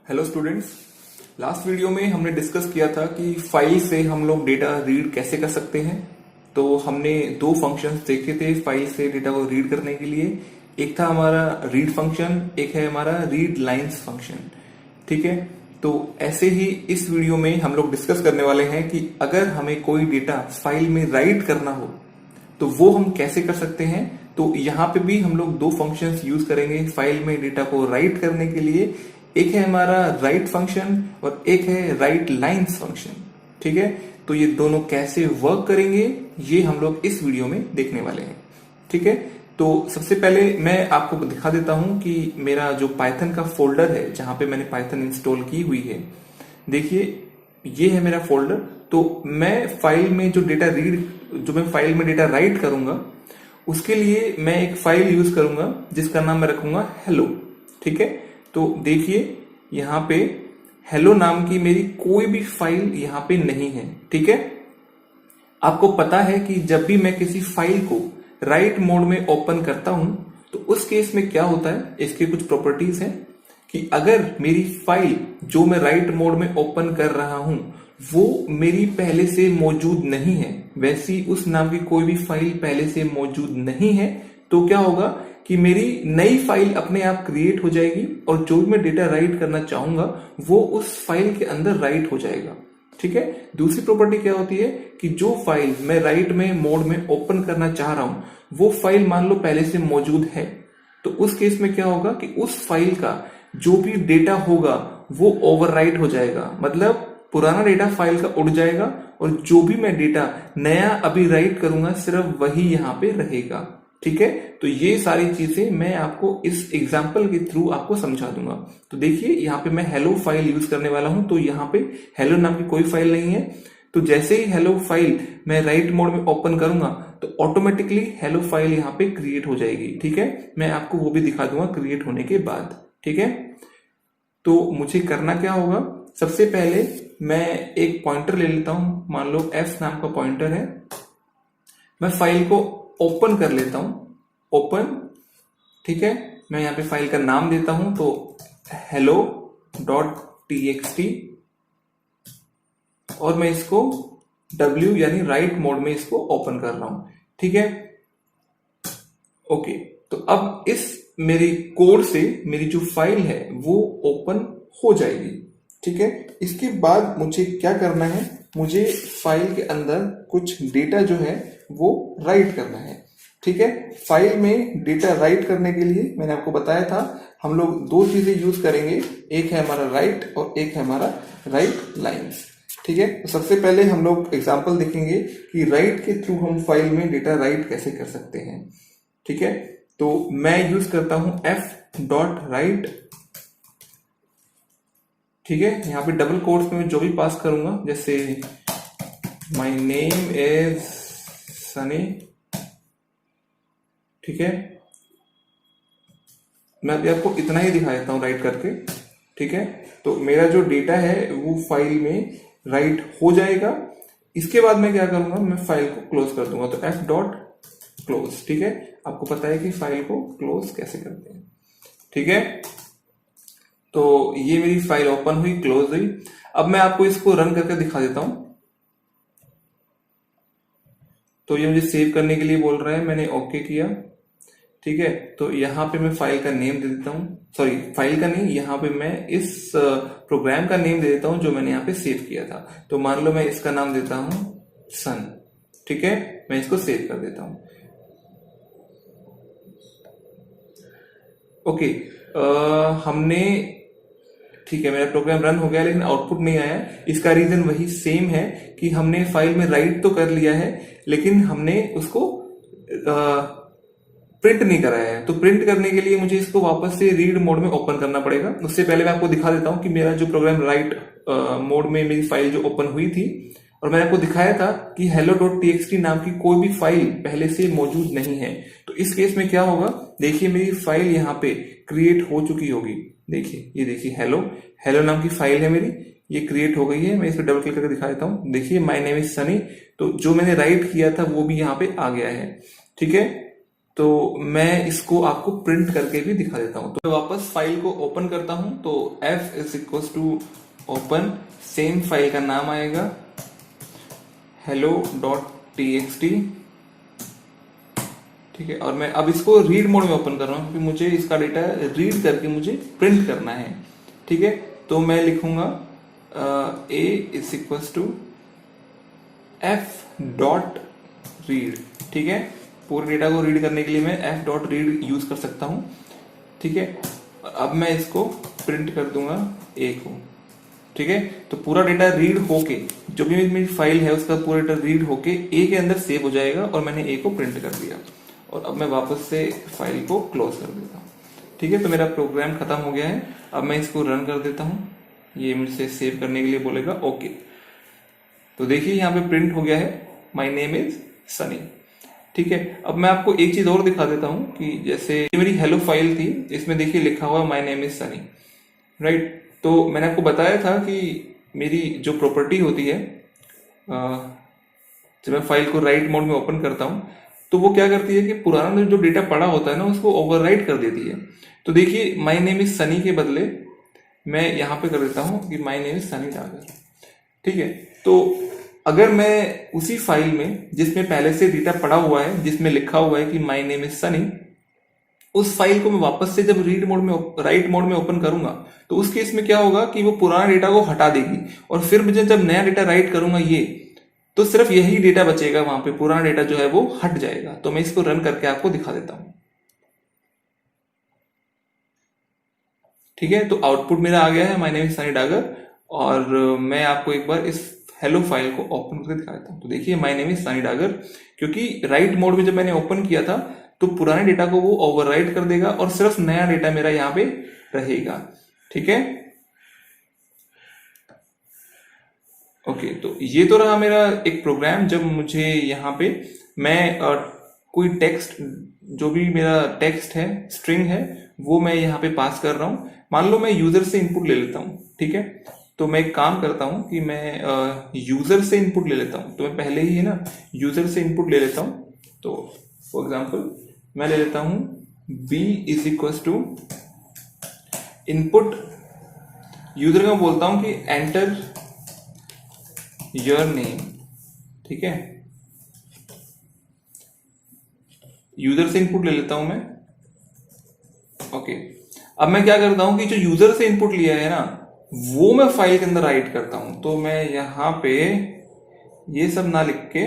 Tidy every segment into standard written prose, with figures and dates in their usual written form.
Hello students. Last video में हमने discuss किया था कि फाइल से हम लोग डेटा रीड कैसे कर सकते हैं। तो हमने दो फंक्शंस देखे थे फाइल से डेटा को रीड करने के लिए। एक था हमारा रीड फंक्शन, एक है हमारा रीड लाइंस फंक्शन। ठीक है, तो ऐसे ही इस वीडियो में हम लोग डिस्कस करने वाले हैं कि अगर हमें कोई डेटा फाइल में राइट करना हो तो वो हम कैसे कर सकते हैं। तो यहाँ पे भी हम लोग दो फंक्शंस यूज करेंगे फाइल में डेटा को राइट करने के लिए। एक है हमारा राइट फंक्शन और एक है राइट लाइंस फंक्शन। ठीक है, तो ये दोनों कैसे वर्क करेंगे ये हम लोग इस वीडियो में देखने वाले हैं। ठीक है, तो सबसे पहले मैं आपको दिखा देता हूं कि मेरा जो पाइथन का फोल्डर है जहां पे मैंने पाइथन इंस्टॉल की हुई है। देखिए, ये है मेरा फोल्डर। तो मैं फाइल में जो मैं फाइल में डेटा राइट करूंगा उसके लिए मैं एक फाइल यूज करूंगा जिसका नाम मैं रखूंगा हेलो। ठीक है, तो देखिए यहाँ पे हेलो नाम की मेरी कोई भी फाइल यहाँ पे नहीं है। ठीक है, आपको पता है कि जब भी मैं किसी फाइल को राइट मोड में ओपन करता हूं तो उस केस में क्या होता है, इसके कुछ प्रॉपर्टीज हैं कि अगर मेरी फाइल जो मैं राइट मोड में ओपन कर रहा हूं वो मेरी पहले से मौजूद नहीं है, वैसी उस नाम की कोई भी फाइल पहले से मौजूद नहीं है, तो क्या होगा कि मेरी नई फाइल अपने आप क्रिएट हो जाएगी और जो भी मैं डेटा राइट करना चाहूंगा वो उस फाइल के अंदर राइट हो जाएगा। ठीक है, दूसरी प्रॉपर्टी क्या होती है कि जो फाइल मैं राइट में मोड में ओपन करना चाह रहा हूं वो फाइल मान लो पहले से मौजूद है, तो उस केस में क्या होगा कि उस फाइल का जो भी डेटा होगा वो ओवरराइट हो जाएगा। मतलब पुराना डेटा फाइल का उड़ जाएगा और जो भी मैं डेटा नया अभी राइट करूंगा सिर्फ वही यहां पे रहेगा। ठीक है, तो ये सारी चीजें मैं आपको इस एग्जांपल के थ्रू आपको समझा दूंगा। तो देखिए यहाँ पे मैं हेलो फाइल यूज करने वाला हूं, तो यहाँ पे हेलो नाम की कोई फाइल नहीं है। तो जैसे ही हेलो फाइल मैं राइट मोड में ओपन करूंगा तो ऑटोमेटिकली हेलो फाइल यहाँ पे क्रिएट हो जाएगी। ठीक है, मैं आपको वो भी दिखा दूंगा क्रिएट होने के बाद। ठीक है, तो मुझे करना क्या होगा, सबसे पहले मैं एक पॉइंटर ले लेता हूं, मान लो एफ नाम का पॉइंटर है। मैं फाइल को ओपन कर लेता हूं, ओपन। ठीक है, मैं यहाँ पे फाइल का नाम देता हूं तो hello.txt और मैं इसको W यानी राइट मोड में इसको ओपन कर रहा हूं। ठीक है, ओके, तो अब इस मेरी कोड से मेरी जो फाइल है वो ओपन हो जाएगी। ठीक है, इसके बाद मुझे क्या करना है, मुझे फाइल के अंदर कुछ डेटा जो है वो राइट करना है। ठीक है, फाइल में डेटा राइट करने के लिए मैंने आपको बताया था हम लोग दो चीजें यूज करेंगे, एक है हमारा राइट और एक है हमारा राइट लाइंस। ठीक है, तो सबसे पहले हम लोग एग्जांपल देखेंगे कि राइट के थ्रू हम फाइल में डेटा राइट कैसे कर सकते हैं। ठीक है, तो मैं यूज करता हूं f.write। ठीक है, यहाँ पे डबल कोट्स में जो भी पास करूंगा, जैसे माय नेम इज सनी। ठीक है, मैं अभी आपको इतना ही दिखा देता हूं राइट करके। ठीक है, तो मेरा जो डेटा है वो फाइल में राइट हो जाएगा। इसके बाद मैं क्या करूंगा, मैं फाइल को क्लोज कर दूंगा, तो f.close। ठीक है, आपको पता है कि फाइल को क्लोज कैसे करते हैं। ठीक है, तो ये मेरी फाइल ओपन हुई, क्लोज हुई। अब मैं आपको इसको रन करके दिखा देता हूं। तो ये मुझे सेव करने के लिए बोल रहा है, मैंने ओके किया। ठीक है, तो यहाँ पे मैं फाइल का नेम दे देता हूँ, सॉरी फाइल का नहीं, यहाँ पे मैं इस प्रोग्राम का नेम दे देता हूँ जो मैंने यहाँ पे सेव किया था। तो मान लो मैं इसका नाम देता हूँ सन। ठीक है, मैं इसको सेव कर देता हूँ। ओके, हमने, ठीक है, मेरा प्रोग्राम रन हो गया लेकिन आउटपुट नहीं आया। इसका रीजन वही सेम है कि हमने फाइल में राइट तो कर लिया है लेकिन हमने उसको प्रिंट नहीं कराया है। तो प्रिंट करने के लिए मुझे इसको वापस से रीड मोड में ओपन करना पड़ेगा। उससे पहले मैं आपको दिखा देता हूं कि मेरा जो प्रोग्राम राइट मोड में मेरी फाइल जो ओपन हुई थी और मैंने आपको दिखाया था कि hello.txt नाम की कोई भी फाइल पहले से मौजूद नहीं है। तो इस केस में क्या होगा, देखिए मेरी फाइल यहाँ पे क्रिएट हो चुकी होगी। देखिए, ये देखिए हेलो नाम की फाइल है मेरी, ये क्रिएट हो गई है। मैं इस पर डबल क्लिक करके दिखा देता हूँ। देखिए माय नेम इज सनी, तो जो मैंने राइट किया था वो भी यहाँ पे आ गया है। ठीक है, तो मैं इसको आपको प्रिंट करके भी दिखा देता हूं। तो मैं वापस फाइल को ओपन करता हूं, तो f is equal to open, same file का नाम आएगा hello.txt, ठीक है। और मैं अब इसको रीड मोड में ओपन कर रहा हूं क्योंकि मुझे इसका डेटा रीड करके मुझे प्रिंट करना है, ठीक है। तो मैं लिखूंगा a is equal to f dot read, ठीक है। पूरे डेटा को रीड करने के लिए मैं f डॉट रीड यूज कर सकता हूं, ठीक है। अब मैं इसको प्रिंट कर दूंगा a को, ठीक है। तो पूरा डेटा रीड होके, जो भी मेरी फाइल है उसका पूरा डेटा रीड होके a के अंदर सेव हो जाएगा और मैंने a को प्रिंट कर दिया। और अब मैं वापस से फाइल को क्लोज कर देता हूँ, ठीक है। तो मेरा प्रोग्राम खत्म हो गया है। अब मैं इसको रन कर देता हूँ, ये मुझसे सेव करने के लिए बोलेगा ओके। तो देखिए यहाँ पे प्रिंट हो गया है माई नेम इज सनी, ठीक है। अब मैं आपको एक चीज और दिखा देता हूँ कि जैसे मेरी हेलो फाइल थी, इसमें देखिए लिखा हुआ my name is Sunny, right. तो मैंने आपको बताया था कि मेरी जो प्रॉपर्टी होती है, जब मैं फाइल को राइट मोड में ओपन करता हूँ तो वो क्या करती है कि पुराना जो डेटा पड़ा होता है ना उसको ओवरराइट कर देती है। तो देखिए माई नेम इज सनी के बदले मैं यहाँ पे कर देता हूँ कि my name is Sunny Dagar, ठीक है। तो अगर मैं उसी फाइल में जिसमें पहले से डेटा पड़ा हुआ है, जिसमें लिखा हुआ है कि माई नेम इज सनी, उस फाइल को मैं वापस से जब रीड मोड में राइट मोड में ओपन करूंगा तो उस केस में क्या होगा कि वो पुराना डेटा को हटा देगी और फिर मुझे जब नया डेटा राइट करूंगा ये, तो सिर्फ यही डेटा बचेगा, वहां पे पुराना डेटा जो है वो हट जाएगा। तो मैं इसको रन करके आपको दिखा देता हूं, ठीक है। तो आउटपुट मेरा आ गया है my name is Sunny Dagar, और मैं आपको एक बार इस हेलो फाइल को ओपन करके दिखा देता हूं। तो देखिए my name is Sunny Dagar, क्योंकि राइट मोड में जब मैंने ओपन किया था तो पुराने डेटा को वो ओवरराइट कर देगा और सिर्फ नया डेटा मेरा यहाँ पे रहेगा, ठीक है। ओके, तो ये तो रहा मेरा एक प्रोग्राम। जब मुझे यहाँ पे मैं कोई टेक्स्ट, जो भी मेरा टेक्स्ट है, स्ट्रिंग है, वो मैं यहाँ पे पास कर रहा हूँ। मान लो मैं यूजर से इनपुट ले लेता हूँ, ठीक है। तो मैं एक काम करता हूँ कि मैं यूजर से इनपुट ले लेता हूँ। तो मैं पहले ही है ना यूजर से इनपुट ले लेता हूँ। तो फॉर एग्जाम्पल मैं ले लेता हूँ b is equal to input, user का बोलता हूँ कि एंटर योर नेम, ठीक है। यूजर से इनपुट ले लेता हूं मैं, ओके। अब मैं क्या करता हूं कि जो यूजर से इनपुट लिया है ना वो मैं फाइल के अंदर राइट करता हूं। तो मैं यहां पे ये सब ना लिख के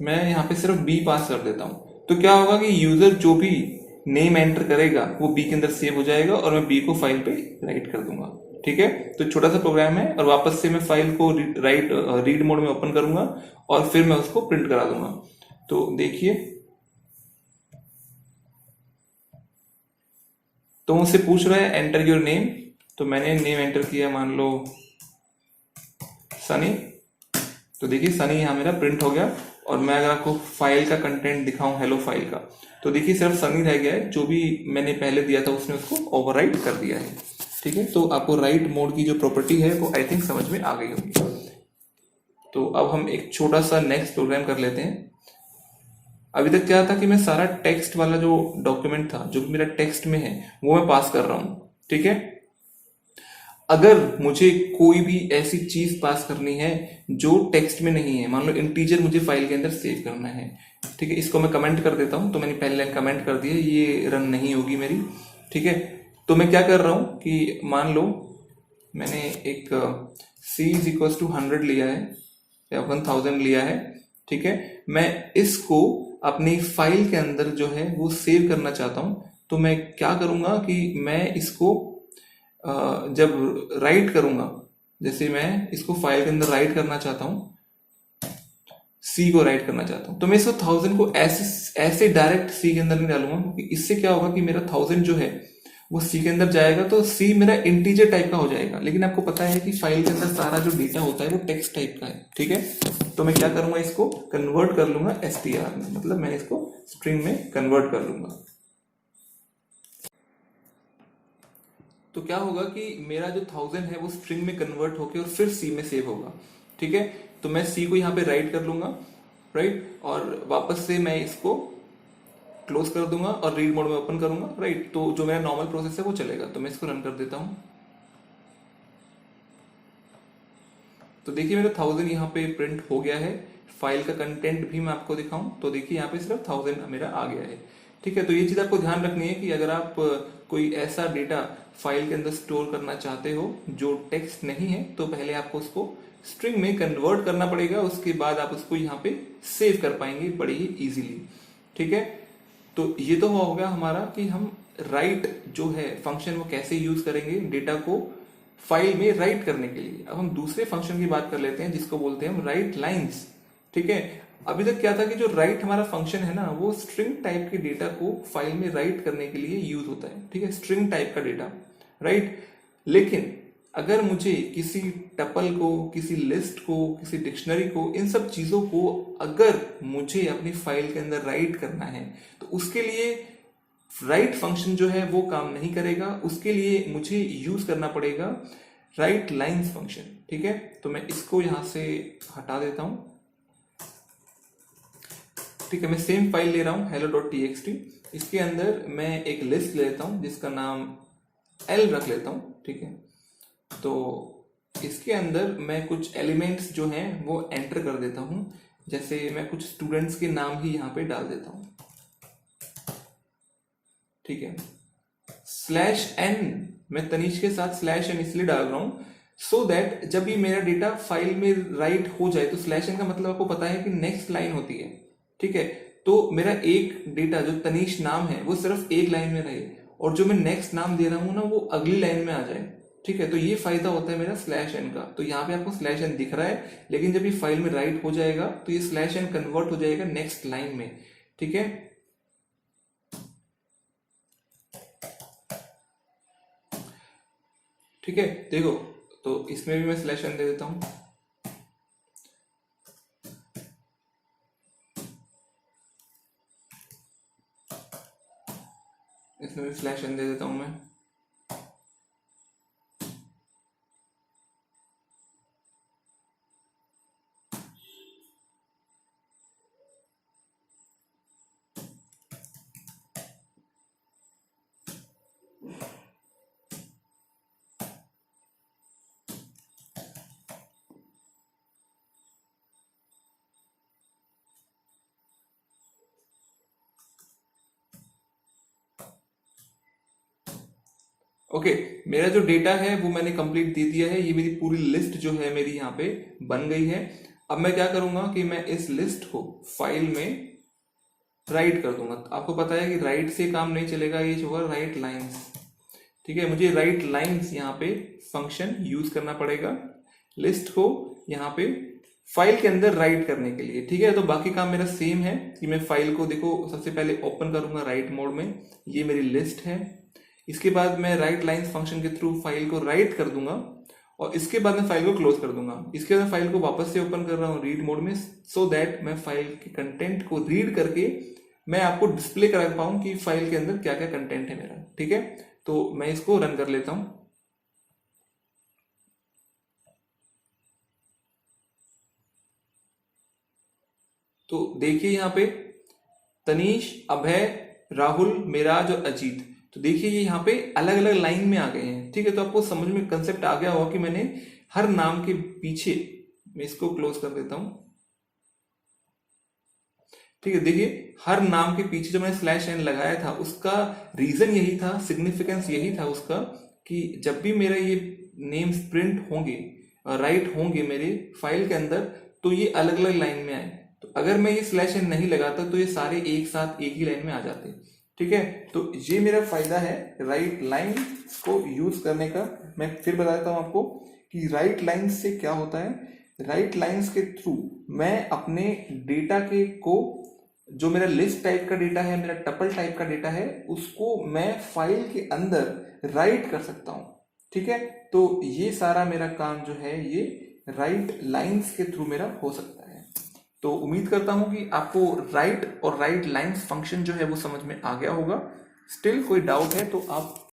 मैं यहां पे सिर्फ बी पास कर देता हूं। तो क्या होगा कि यूजर जो भी नेम एंटर करेगा वो बी के अंदर सेव हो जाएगा और मैं बी को फाइल पे राइट कर दूंगा, ठीक है। तो छोटा सा प्रोग्राम है और वापस से मैं फाइल को रीड मोड में ओपन करूंगा और फिर मैं उसको प्रिंट करा दूंगा। तो देखिए, तो मुझसे पूछ रहा है एंटर योर नेम, तो मैंने नेम एंटर किया, मान लो सनी। तो देखिए सनी यहाँ मेरा प्रिंट हो गया। और मैं अगर आपको फाइल का कंटेंट दिखाऊं, हेलो फाइल का, तो देखिए सिर्फ सनी रह गया है। जो भी मैंने पहले दिया था उसने उसको ओवरराइट कर दिया है, ठीक है। तो आपको राइट मोड की जो प्रॉपर्टी है वो आई थिंक समझ में आ गई होगी। तो अब हम एक छोटा सा नेक्स्ट प्रोग्राम कर लेते हैं। अभी तक क्या था कि मैं सारा टेक्स्ट वाला जो डॉक्यूमेंट था, जो मेरा टेक्स्ट में है, वो मैं पास कर रहा हूं, ठीक है। अगर मुझे कोई भी ऐसी चीज पास करनी है जो टेक्स्ट में नहीं है, मान लो इंटीजर मुझे फाइल के अंदर सेव करना है, ठीक है। इसको मैं कमेंट कर देता हूं। तो मैंने पहले लाइन कमेंट कर दी है, ये रन नहीं होगी मेरी, ठीक है। तो मैं क्या कर रहा हूं कि मान लो मैंने एक c इज इक्वल टू 100 लिया है या 1000 लिया है, ठीक है। मैं इसको अपनी फाइल के अंदर जो है वो सेव करना चाहता हूं। तो मैं क्या करूंगा कि मैं इसको जब राइट करूंगा, जैसे मैं इसको फाइल के अंदर राइट करना चाहता हूं, सी को राइट करना चाहता हूं, तो मैं इसको 1000 को ऐसे डायरेक्ट सी के अंदर नहीं डालूंगा, क्योंकि इससे क्या होगा कि मेरा 1000 जो है वो सी के अंदर जाएगा तो सी मेरा इंटीजर टाइप का हो जाएगा। लेकिन आपको पता है कि फाइल के अंदर सारा जो डेटा होता है वो टेक्स्ट टाइप का है, ठीक है। तो मैं क्या करूंगा, इसको कन्वर्ट कर लूंगा str में, मतलब मैं इसको स्ट्रिंग में कन्वर्ट कर लूंगा। तो क्या होगा कि मेरा जो 1000 है वो स्ट्रिंग में कन्वर्ट होकर और फिर सी में सेव होगा, ठीक है। तो मैं सी को यहाँ पे राइट कर लूंगा राइट, और वापस से मैं इसको क्लोज कर दूंगा और रीड मोड में ओपन करूंगा, राइट। तो जो मेरा नॉर्मल प्रोसेस है वो चलेगा। तो मैं इसको रन कर देता हूं। तो देखिए मेरा 1000 यहाँ पे प्रिंट हो गया है। फाइल का कंटेंट भी मैं आपको दिखाऊं तो देखिए यहाँ पे सिर्फ 1000 मेरा आ गया है। ठीक है, तो ये चीज आपको ध्यान रखनी है कि अगर आप कोई ऐसा डेटा फाइल के अंदर स्टोर करना चाहते हो जो टेक्स्ट नहीं है, तो पहले आपको उसको स्ट्रिंग में कन्वर्ट करना पड़ेगा, उसके बाद आप उसको यहाँ पे सेव कर पाएंगे बड़ी ही इजीली। ठीक है, तो ये तो हो गया हमारा कि हम राइट जो है फंक्शन वो कैसे यूज करेंगे डेटा को फाइल में राइट करने के लिए। अब हम दूसरे फंक्शन की बात कर लेते हैं जिसको बोलते हैं हम राइट लाइंस। ठीक है, अभी तक क्या था कि जो राइट हमारा फंक्शन है ना, वो स्ट्रिंग टाइप के डेटा को फाइल में राइट करने के लिए यूज होता है। ठीक है, स्ट्रिंग टाइप का डेटा, राइट। लेकिन अगर मुझे किसी टपल को, किसी लिस्ट को, किसी डिक्शनरी को, इन सब चीजों को अगर मुझे अपनी फाइल के अंदर राइट करना है, तो उसके लिए राइट फंक्शन जो है वो काम नहीं करेगा। उसके लिए मुझे यूज करना पड़ेगा राइट लाइंस फंक्शन। ठीक है, तो मैं इसको यहां से हटा देता हूं। ठीक है, मैं सेम फाइल ले रहा हूं hello.txt। इसके अंदर मैं एक लिस्ट लेता हूं जिसका नाम L रख लेता हूं। ठीक है, तो इसके अंदर मैं कुछ एलिमेंट्स जो हैं वो एंटर कर देता हूं। जैसे मैं कुछ स्टूडेंट्स के नाम ही यहां पे डाल देता हूं। ठीक है, /n मैं तनीश के साथ /n इसलिए डाल रहा हूं सो दैट जब ये मेरा डेटा फाइल में राइट हो जाए, तो /n का मतलब आपको पता है कि नेक्स्ट लाइन होती है। ठीक है, तो मेरा एक डेटा जो तनीश नाम है वो सिर्फ एक लाइन में रहे, और जो मैं नेक्स्ट नाम दे रहा हूं ना वो अगली लाइन में आ जाए। ठीक है, तो ये फायदा होता है मेरा /n का। तो यहाँ पे आपको /n दिख रहा है, लेकिन जब ये फाइल में राइट हो जाएगा तो ये /n कन्वर्ट हो जाएगा नेक्स्ट लाइन में। ठीक है, ठीक है, देखो तो इसमें भी मैं /n दे देता हूं। इसमें भी /n दे देता हूं मैं। ओके, मेरा जो डेटा है वो मैंने कंप्लीट दे दिया है। ये मेरी पूरी लिस्ट जो है मेरी यहाँ पे बन गई है। अब मैं क्या करूंगा कि मैं इस लिस्ट को फाइल में राइट कर दूंगा। आपको पता है कि राइट से काम नहीं चलेगा, ये होगा राइट लाइंस। ठीक है, मुझे राइट लाइंस यहाँ पे फंक्शन यूज करना पड़ेगा लिस्ट को यहाँ पे फाइल के अंदर राइट करने के लिए। ठीक है, तो बाकी काम मेरा सेम है कि मैं फाइल को देखो सबसे पहले ओपन करूंगा राइट मोड में। ये मेरी लिस्ट है। इसके बाद मैं राइट लाइंस फंक्शन के थ्रू फाइल को राइट कर दूंगा, और इसके बाद मैं फाइल को क्लोज कर दूंगा। इसके बाद फाइल को वापस से ओपन कर रहा हूँ रीड मोड में, सो दैट मैं फाइल के कंटेंट को रीड करके मैं आपको डिस्प्ले करा पाऊं कि फाइल के अंदर क्या क्या कंटेंट है मेरा। ठीक है, तो मैं इसको रन कर लेता हूं। तो देखिए यहाँ पे तनीश, अभय, राहुल, मिराज और अजीत, तो देखिए ये यहाँ पे अलग अलग लाइन में आ गए हैं। ठीक है, तो आपको समझ में कंसेप्ट आ गया होगा कि मैंने हर नाम के पीछे, मैं इसको क्लोज कर देता हूं। ठीक है, देखिए हर नाम के पीछे जो मैंने /n लगाया था उसका रीजन यही था, सिग्निफिकेंस यही था उसका, कि जब भी मेरा ये नेम्स प्रिंट होंगे, राइट होंगे मेरे फाइल के अंदर, तो ये अलग अलग लाइन में आए। तो अगर मैं ये /n नहीं लगाता तो ये सारे एक साथ एक ही लाइन में आ जाते। ठीक है, तो ये मेरा फायदा है राइट लाइन को यूज करने का। मैं फिर बता देता हूं आपको कि राइट लाइन से क्या होता है। राइट लाइंस के थ्रू मैं अपने डेटा के को, जो मेरा लिस्ट टाइप का डेटा है, मेरा टपल टाइप का डेटा है, उसको मैं फाइल के अंदर राइट कर सकता हूं। ठीक है, तो ये सारा मेरा काम जो है ये राइट लाइंस के थ्रू मेरा हो सकता है। तो उम्मीद करता हूं कि आपको राइट और राइट लाइंस फंक्शन जो है वो समझ में आ गया होगा। स्टिल कोई डाउट है तो आप